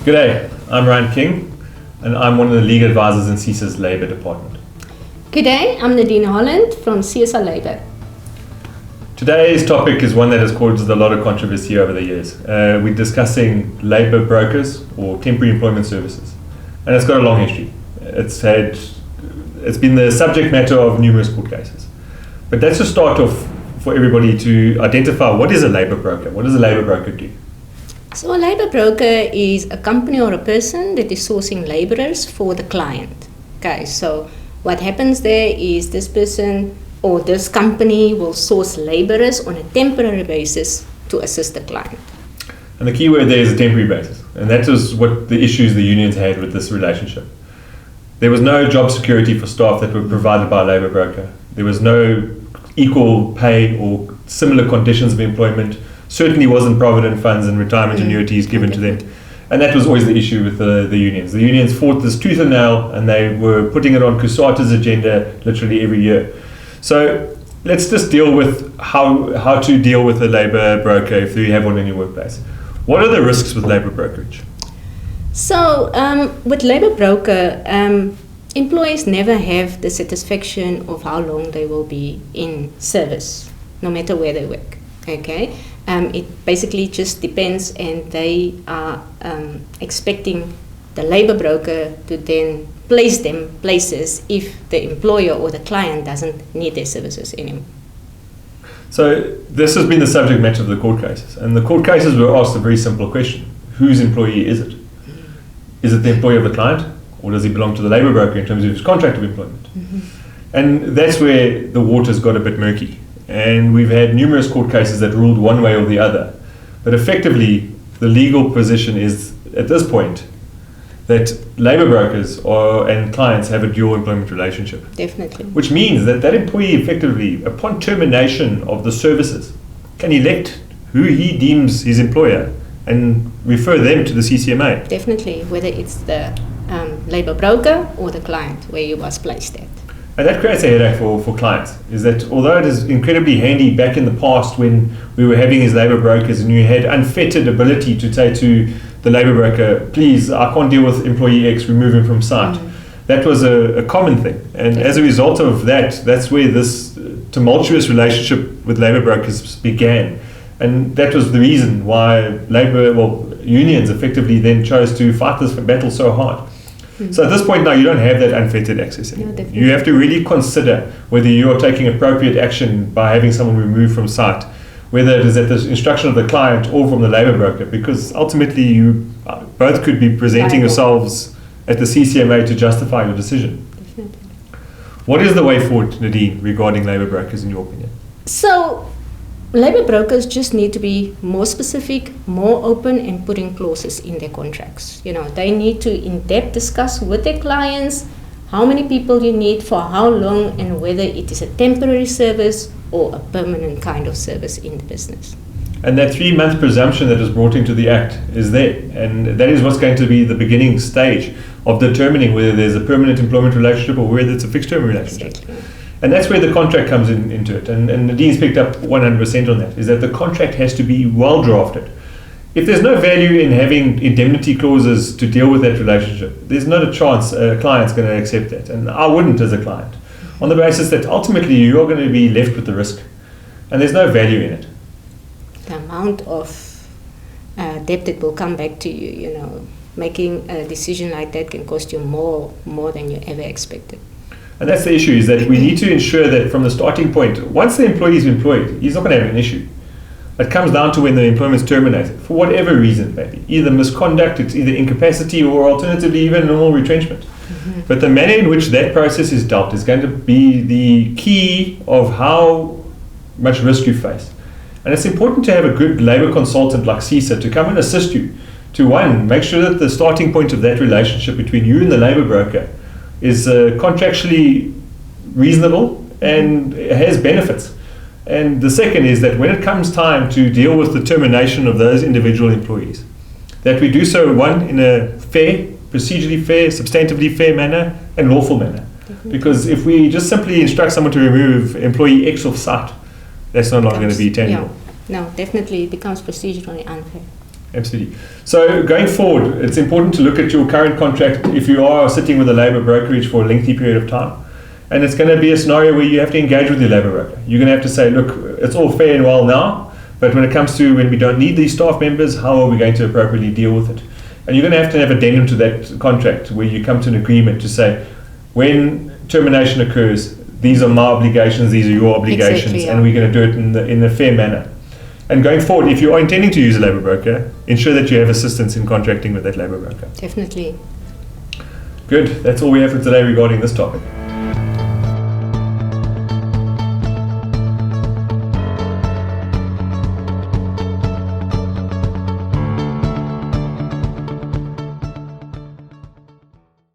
G'day, I'm Ryan King, and I'm one of the legal advisors in SEESA's Labour Department. G'day, I'm Nadine Holland from CSA Labour. Today's topic is one that has caused a lot of controversy over the years. We're discussing labour brokers or temporary employment services, and it's got a long history. It's been the subject matter of numerous court cases. But that's a start off for everybody to identify what is a labour broker. What does a labour broker do? So a labour broker is a company or a person that is sourcing labourers for the client. Okay, so what happens there is this person or this company will source labourers on a temporary basis to assist the client. And the key word there is a temporary basis. And that was what the issues the unions had with this relationship. There was no job security for staff that were provided by a labour broker. There was no equal pay or similar conditions of employment. Certainly wasn't provident funds and retirement annuities given to them. And that was always the issue with the unions. The unions fought this tooth and nail, and they were putting it on CUSATA's agenda literally every year. So let's just deal with how to deal with a labour broker if you have one in your workplace. What are the risks with labour brokerage? So with labour broker, employees never have the satisfaction of how long they will be in service, no matter where they work. Okay, it basically just depends, and they are expecting the labour broker to then place them places if the employer or the client doesn't need their services anymore. So this has been the subject matter of the court cases, and the court cases were asked a very simple question: whose employee is it? Is it the employee of the client, or does he belong to the labour broker in terms of his contract of employment? And that's where the waters got a bit murky. And we've had numerous court cases that ruled one way or the other. But effectively, the legal position is, at this point, that labour brokers and clients have a dual employment relationship. Definitely. Which means that employee effectively, upon termination of the services, can elect who he deems his employer and refer them to the CCMA. Definitely, whether it's the labour broker or the client where he was placed at. And that creates a headache for clients, is that although it is incredibly handy back in the past when we were having these labour brokers and you had unfettered ability to say to the labour broker, please, I can't deal with employee X, remove him from site. That was a common thing. And as a result of that, that's where this tumultuous relationship with labour brokers began. And that was the reason why unions effectively then chose to fight this battle so hard. So at this point now, you don't have that unfettered access anymore. No, you have to really consider whether you are taking appropriate action by having someone removed from site, whether it is at the instruction of the client or from the labour broker, because ultimately you both could be presenting yourselves at the CCMA to justify your decision. Definitely. What is the way forward, Nadine, regarding labour brokers in your opinion? So labour brokers just need to be more specific, more open, and put in clauses in their contracts. They need to in depth discuss with their clients how many people you need for how long and whether it is a temporary service or a permanent kind of service in the business. And that 3-month presumption that is brought into the Act is there, and that is what's going to be the beginning stage of determining whether there's a permanent employment relationship or whether it's a fixed term relationship. Exactly. And that's where the contract comes into it. And Nadine's picked up 100% on that, is that the contract has to be well drafted. If there's no value in having indemnity clauses to deal with that relationship, there's not a chance a client's going to accept that. And I wouldn't as a client, on the basis that ultimately you're going to be left with the risk. And there's no value in it. The amount of debt that will come back to you, making a decision like that can cost you more than you ever expected. And that's the issue, is that we need to ensure that from the starting point, once the employee is employed, he's not going to have an issue. It comes down to when the employment is terminated, for whatever reason, maybe. Either misconduct, it's either incapacity, or alternatively even normal retrenchment. But the manner in which that process is dealt is going to be the key of how much risk you face. And it's important to have a good labour consultant like SEESA to come and assist you to, one, make sure that the starting point of that relationship between you and the labour broker is contractually reasonable and has benefits. And the second is that when it comes time to deal with the termination of those individual employees, that we do so, one, in a fair, procedurally fair, substantively fair manner and lawful manner. Because if we just simply instruct someone to remove employee X off site, that's no longer going to be tenable. No, definitely it becomes procedurally unfair. Absolutely. So going forward, it's important to look at your current contract if you are sitting with a labour brokerage for a lengthy period of time. And it's going to be a scenario where you have to engage with your labour broker. You're going to have to say, look, it's all fair and well now, but when it comes to when we don't need these staff members, how are we going to appropriately deal with it? And you're going to have addendum to that contract where you come to an agreement to say, when termination occurs, these are my obligations, these are your obligations, Exactly, yeah. and we're going to do it in a fair manner. And going forward, if you are intending to use a labour broker, ensure that you have assistance in contracting with that labour broker. Definitely. Good. That's all we have for today regarding this topic.